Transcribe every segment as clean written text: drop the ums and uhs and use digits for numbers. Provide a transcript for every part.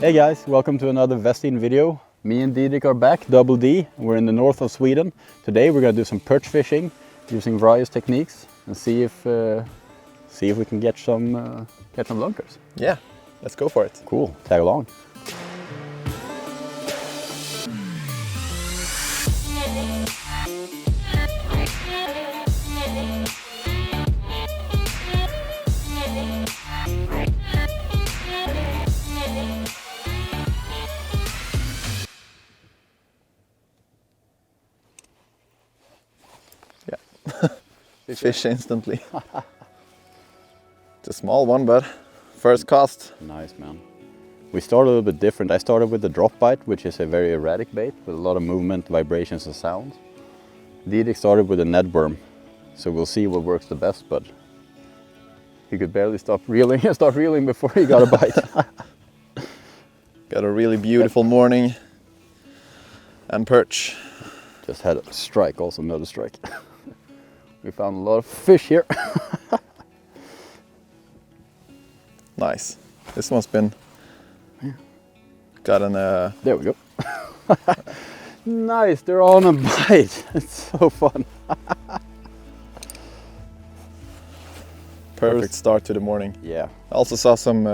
Hey guys, welcome to another Westin video. Me and Didrik are back, Double D. We're in the north of Sweden. Today we're gonna do some perch fishing using various techniques and see if we can get some lunkers. Yeah, let's go for it. Cool, tag along. Fish instantly. It's a small one, but first cast. Nice, man. We started a little bit different. I started with the Dropbite, which is a very erratic bait with a lot of movement, vibrations and sounds. Didrik started with a Ned worm, so we'll see what works the best, but he could barely start reeling before he got a bite. Got a really beautiful morning and perch. Just had a strike, also another strike. We found a lot of fish here. Nice. This one's been got an there we go. Nice, they're on a bite. It's so fun. perfect start to the morning. Yeah. I also saw some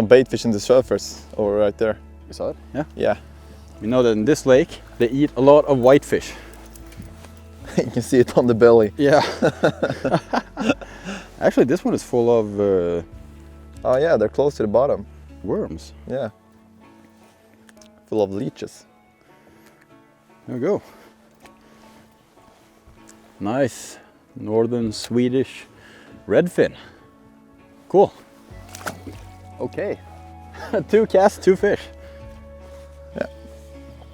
bait fish in the surfers over right there. You saw it? Yeah. Yeah. We know that in this lake they eat a lot of whitefish. You can see it on the belly. Yeah. Actually, this one is full of Oh yeah, they're close to the bottom. worms. Yeah. Full of leeches. There we go. Nice northern Swedish redfin. Cool. Okay. 2 casts, 2 fish. Yeah.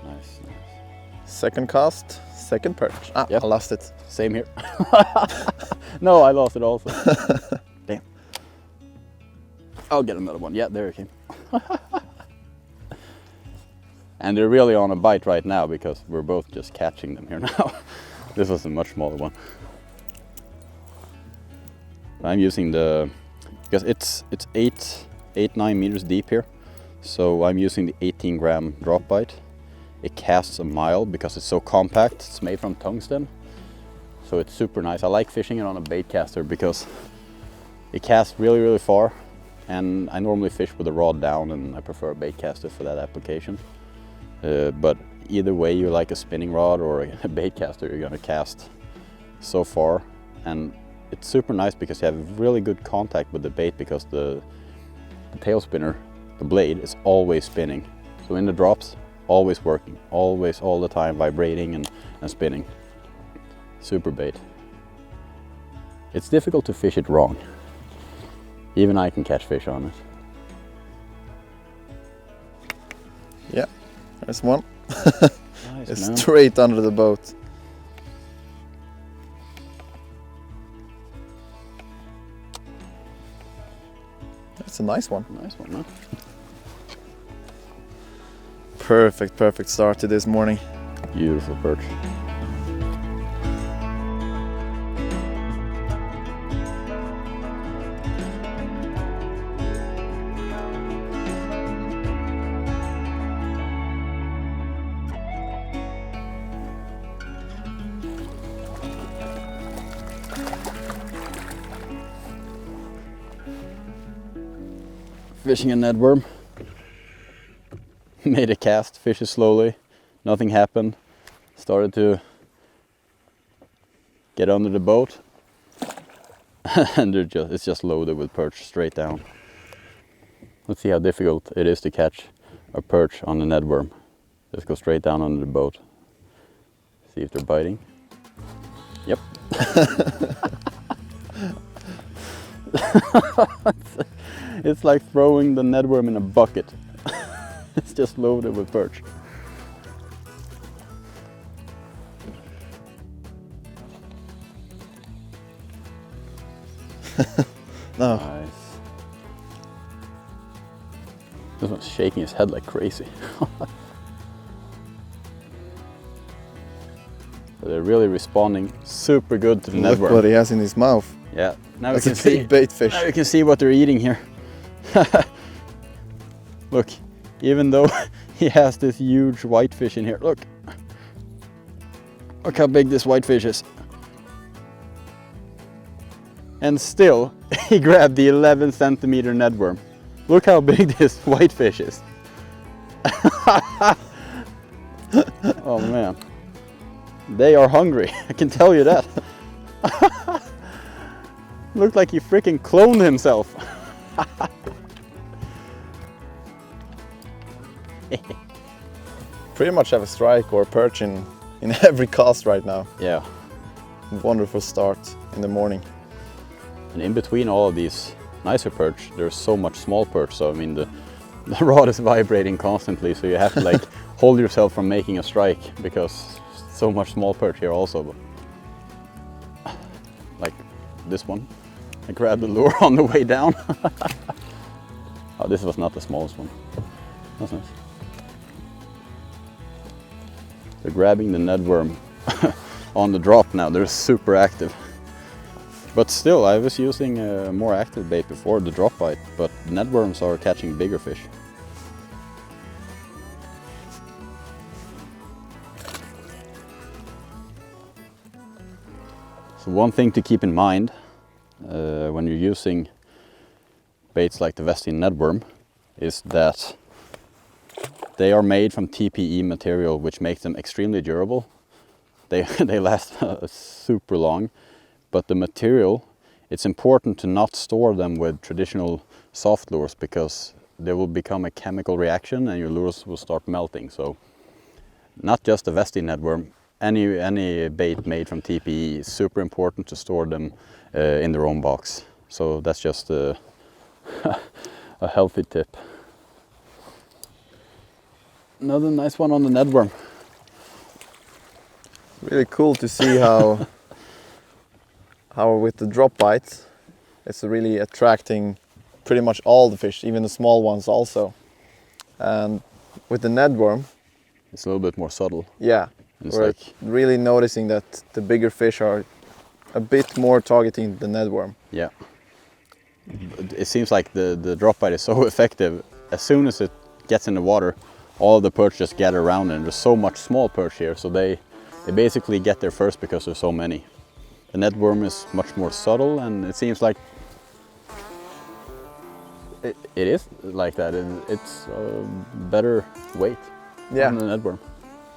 Nice, nice. Second cast, second perch. Ah, Yep. I lost it. Same here. No, I lost it also. Damn. I'll get another one. Yeah, there it came. And they're really on a bite right now because we're both just catching them here now. This was a much smaller one. I'm using because it's 8-9 meters deep here. So I'm using the 18-gram Dropbite. It casts a mile because it's so compact. It's made from tungsten. So it's super nice. I like fishing it on a bait caster because it casts really, really far. And I normally fish with the rod down, and I prefer a bait caster for that application. But either way, you like a spinning rod or a bait caster, you're gonna cast so far. And it's super nice because you have really good contact with the bait because the tail spinner, the blade, is always spinning. So in the drops, always working, always, all the time, vibrating and spinning. Super bait. It's difficult to fish it wrong. Even I can catch fish on it. Yeah, there's one. Nice, It's man. straight under the boat. That's a nice one. Nice one, man. Perfect start to this morning. Beautiful perch. Fishing a Ned worm. Made a cast, fishes slowly, nothing happened. Started to get under the boat and it's just loaded with perch straight down. Let's see how difficult it is to catch a perch on a Ned worm. Just go straight down under the boat. See if they're biting. Yep. It's like throwing the Ned worm in a bucket. It's just loaded with perch. No. Nice. This one's shaking his head like crazy. So they're really responding super good to the Ned Look worm. what he has in his mouth. Yeah, now That's we a can see big bait fish. Now we can see what they're eating here. Look, even though he has this huge whitefish in here, look. Look how big this whitefish is. And still, he grabbed the 11 centimeter Ned worm. Look how big this whitefish is. Oh man. They are hungry, I can tell you that. Looked like he freaking cloned himself. Pretty much have a strike or a perch in every cast right now. Yeah. Wonderful start in the morning. And in between all of these nicer perch, there's so much small perch. So I mean, the rod is vibrating constantly. So you have to like hold yourself from making a strike because so much small perch here also. Like this one. I grabbed the lure on the way down. Oh, this was not the smallest one. That's nice. They're grabbing the Ned worm on the drop now. They're super active. But still, I was using a more active bait before, the Dropbite, but Ned worms are catching bigger fish. So one thing to keep in mind when you're using baits like the Westin Ned worm is that they are made from TPE material, which makes them extremely durable. They last super long, but the material, it's important to not store them with traditional soft lures because they will become a chemical reaction and your lures will start melting. So not just the Westin Ned worm, any bait made from TPE is super important to store them in their own box. So that's just a healthy tip. Another nice one on the Ned worm. Really cool to see how with the drop bite, it's really attracting pretty much all the fish, even the small ones also. And with the Ned worm, it's a little bit more subtle. Yeah, we're really noticing that the bigger fish are a bit more targeting the Ned worm. Yeah. It seems like the drop bite is so effective. As soon as it gets in the water, all of the perch just gather around, and there's so much small perch here, so they basically get there first because there's so many. The Ned worm is much more subtle, and it seems like it is like that. It's a better weight than the Ned worm.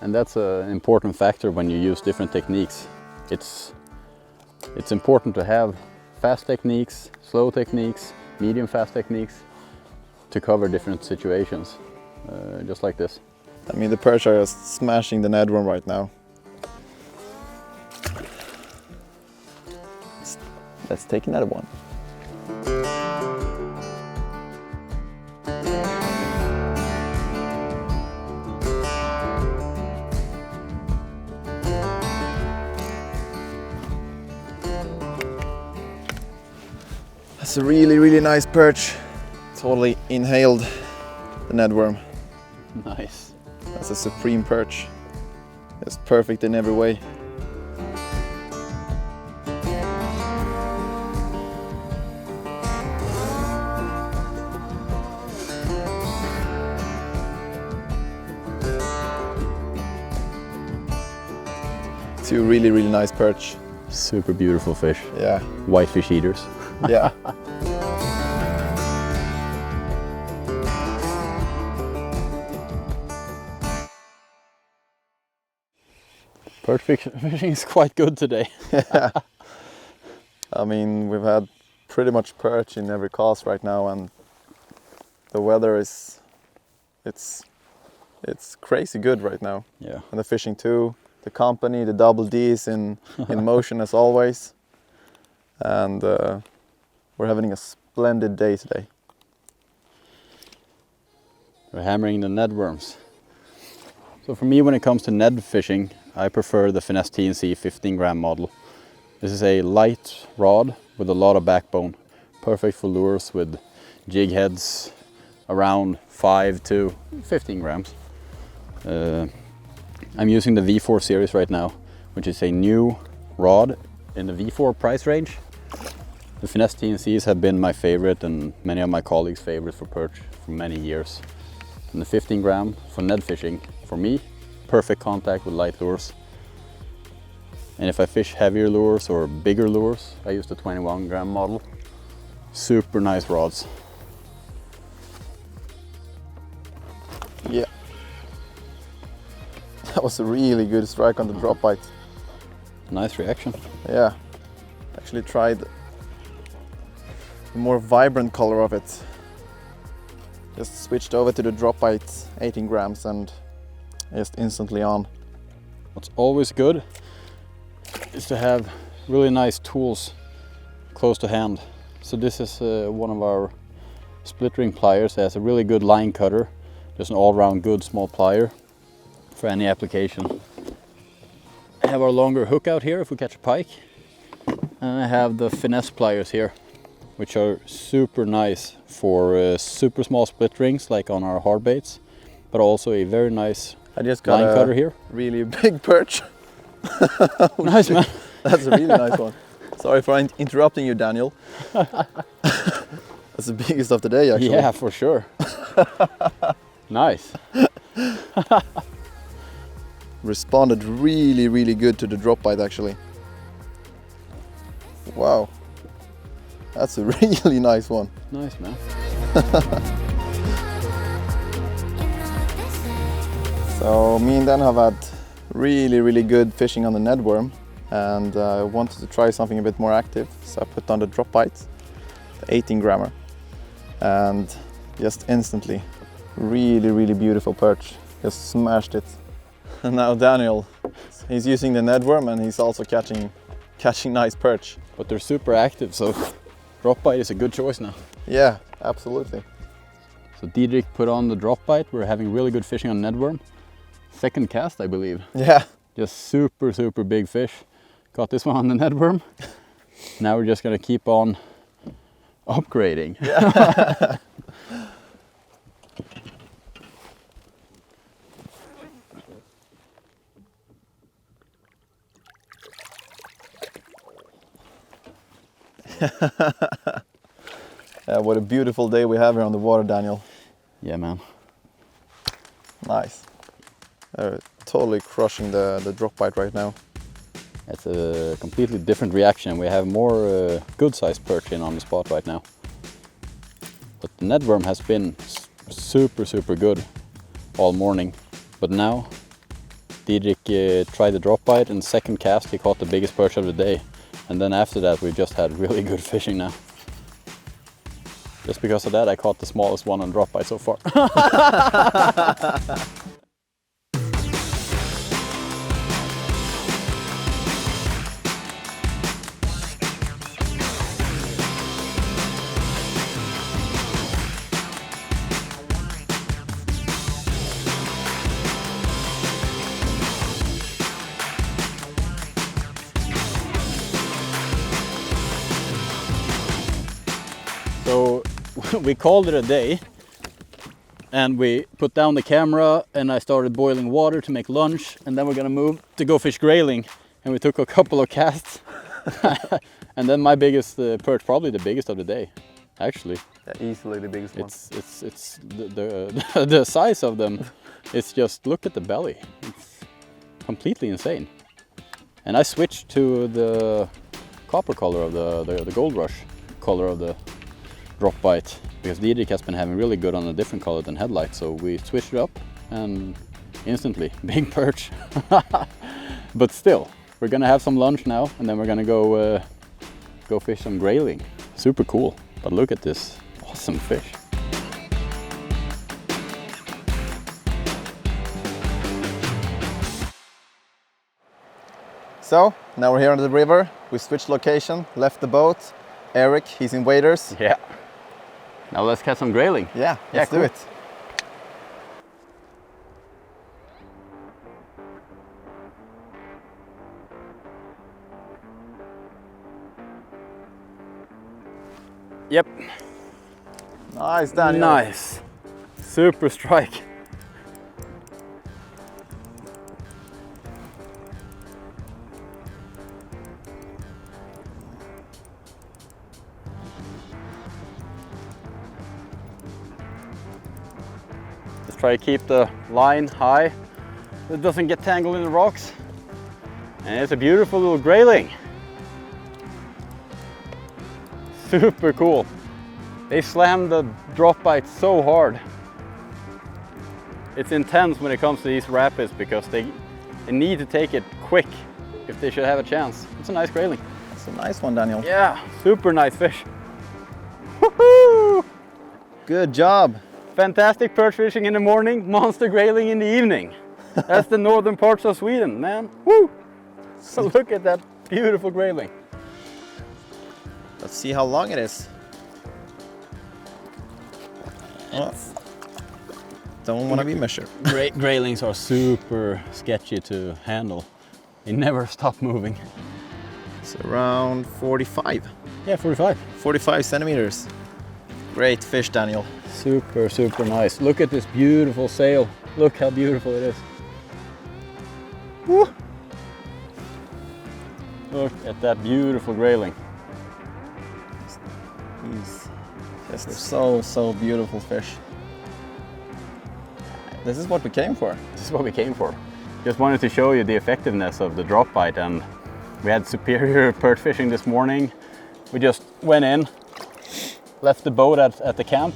And that's an important factor when you use different techniques. It's important to have fast techniques, slow techniques, medium fast techniques to cover different situations, just like this. I mean, the perch are just smashing the Ned worm right now. Let's take another one. That's a really nice perch. Totally inhaled the Ned worm. Nice. That's a supreme perch. It's perfect in every way. Two really nice perch. Super beautiful fish. Yeah. White fish eaters. Yeah. Perch fishing is quite good today. Yeah. I mean, we've had pretty much perch in every cast right now, and the weather is it's crazy good right now. Yeah. And the fishing too. The company, the double D's in motion as always. And we're having a splendid day today. We're hammering the Ned worms. So for me, when it comes to Ned fishing, I prefer the Finesse TNC 15 gram model. This is a light rod with a lot of backbone. Perfect for lures with jig heads around 5 to 15 grams. I'm using the V4 series right now, which is a new rod in the V4 price range. The Finesse TNCs have been my favorite and many of my colleagues' favorite for perch for many years. And the 15 gram for Ned fishing, for me, perfect contact with light lures. And if I fish heavier lures or bigger lures, I use the 21 gram model. Super nice rods. Yeah. That was a really good strike on the drop bite. Nice reaction. Yeah. Actually tried the more vibrant color of it. Just switched over to the drop bite 18 grams and just instantly on. What's always good is to have really nice tools close to hand. So this is one of our split ring pliers. It has a really good line cutter. Just an all-round good small plier for any application. I have our longer hook out here if we catch a pike. And I have the finesse pliers here, which are super nice for super small split rings like on our hard baits, but also a very nice I just got line a cutter here. really big perch. Nice, man. That's a really nice one. Sorry for interrupting you, Daniel. That's the biggest of the day, actually. Yeah, for sure. Nice. Responded really, really good to the drop bite, actually. Wow. That's a really nice one. Nice, man. So me and Dan have had really, really good fishing on the Ned worm, and I wanted to try something a bit more active, so I put on the drop bite, the 18 grammer, and just instantly, really, really beautiful perch. Just smashed it. And now Daniel, he's using the Ned worm and he's also catching nice perch. But they're super active, so drop bite is a good choice now. Yeah, absolutely. So Didrik put on the drop bite. We're having really good fishing on Ned worm. Second cast, I believe. Yeah. Just super, super big fish. Got this one on the Ned worm. Now we're just gonna keep on upgrading. Yeah. Yeah, what a beautiful day we have here on the water, Daniel. Yeah, man. Nice. Totally crushing the drop bite right now. It's a completely different reaction. We have more good-sized perch in on the spot right now. But the Ned worm has been super, super good all morning. But now, Didrik tried the drop bite, and second cast he caught the biggest perch of the day. And then after that we just had really good fishing now. Just because of that I caught the smallest one on drop bite so far. So we called it a day and we put down the camera and I started boiling water to make lunch, and then we're gonna move to go fish grayling, and we took a couple of casts. And then my biggest perch, probably the biggest of the day actually. Yeah, easily the biggest one. It's the size of them. It's just, look at the belly. It's completely insane. And I switched to the copper color of the gold rush color of the drop bite, because Didrik has been having really good on a different color than headlight, so we switched it up and instantly big perch. But still, we're gonna have some lunch now and then we're gonna go fish some grayling. Super cool. But look at this awesome fish. So now we're here on the river. We switched location, left the boat. Eric, he's in waders. Yeah. Now let's catch some grayling. Yeah, let's do cool. it. Yep. Nice, Daniel. Nice. Super strike. Just try to keep the line high so it doesn't get tangled in the rocks. And it's a beautiful little grayling. Super cool. They slam the drop bite so hard. It's intense when it comes to these rapids because they need to take it quick if they should have a chance. It's a nice grayling. It's a nice one, Daniel. Yeah, super nice fish. Woohoo! Good job. Fantastic perch fishing in the morning, monster grayling in the evening. That's the northern parts of Sweden, man. Woo! So look at that beautiful grayling. Let's see how long it is. Oh, don't want to be measured. Graylings are super sketchy to handle. They never stop moving. It's around 45. Yeah, 45. 45 centimeters. Great fish, Daniel. Super, super nice. Look at this beautiful sail. Look how beautiful it is. Woo! Look at that beautiful grayling. He's just so beautiful fish. This is what we came for. This is what we came for. Just wanted to show you the effectiveness of the drop bite, and we had superior perch fishing this morning. We just went in, left the boat at the camp,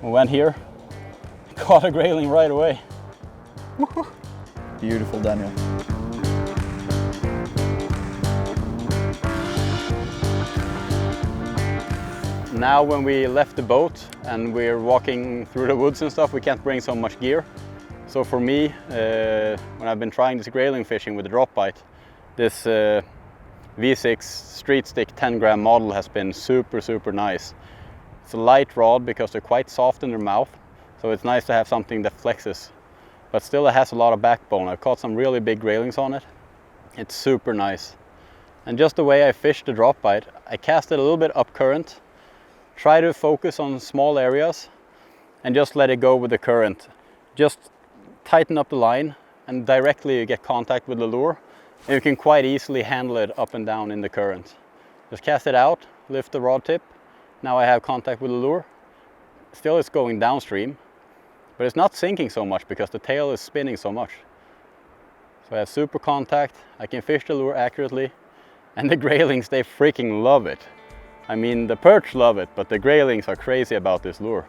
we went here, caught a grayling right away. Beautiful, Daniel. Now when we left the boat and we're walking through the woods and stuff, we can't bring so much gear. So for me, when I've been trying this grayling fishing with the drop bite, this V6 Street Stick 10 gram model has been super, super nice. It's a light rod because they're quite soft in their mouth, so it's nice to have something that flexes. But still it has a lot of backbone. I've caught some really big graylings on it. It's super nice. And just the way I fished the drop bite, I cast it a little bit up current, try to focus on small areas and just let it go with the current. Just tighten up the line and directly you get contact with the lure, and you can quite easily handle it up and down in the current. Just cast it out, lift the rod tip. Now I have contact with the lure. Still it's going downstream, but it's not sinking so much because the tail is spinning so much. So I have super contact, I can fish the lure accurately, and the graylings, they freaking love it. I mean, the perch love it, but the graylings are crazy about this lure.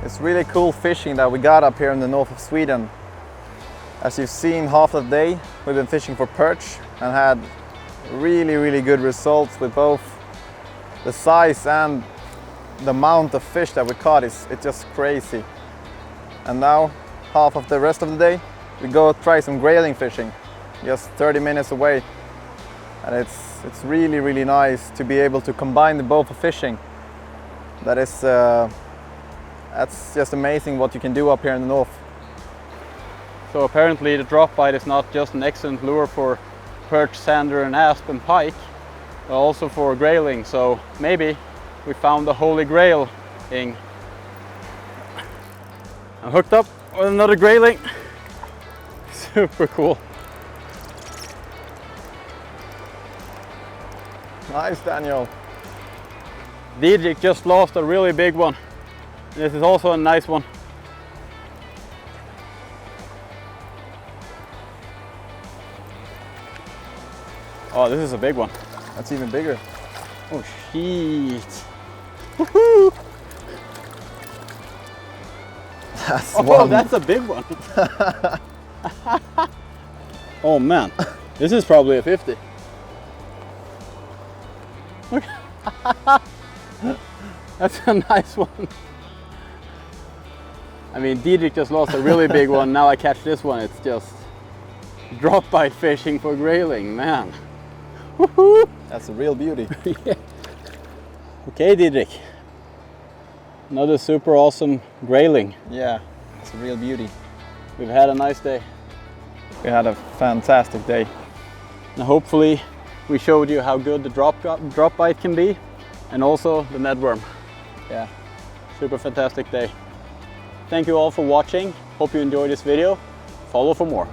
It's really cool fishing that we got up here in the north of Sweden. As you've seen, half of the day we've been fishing for perch and had really good results with both the size and the amount of fish that we caught. It's just crazy. And now, half of the rest of the day, we go try some grayling fishing, just 30 minutes away. And it's really nice to be able to combine the both of fishing. That's just amazing what you can do up here in the north. So apparently the drop bite is not just an excellent lure for perch, sander and asp and pike, but also for grayling. So maybe we found the holy grail thing. I'm hooked up with another grayling. Super cool. Nice, Daniel. Didrik just lost a really big one. This is also a nice one. Oh, this is a big one. That's even bigger. Oh shit. Woohoo! That's Oh, that's a big one. Oh man, this is probably a 50. Look. That's a nice one. I mean, Didrik just lost a really big one. Now I catch this one. It's just drop bite fishing for grayling, man. Woohoo! That's a real beauty. Yeah. Okay, Didrik. Another super awesome grayling. Yeah, it's a real beauty. We've had a nice day. We had a fantastic day. Now hopefully we showed you how good the drop bite can be, and also the Ned worm. Yeah. Super fantastic day. Thank you all for watching. Hope you enjoyed this video. Follow for more.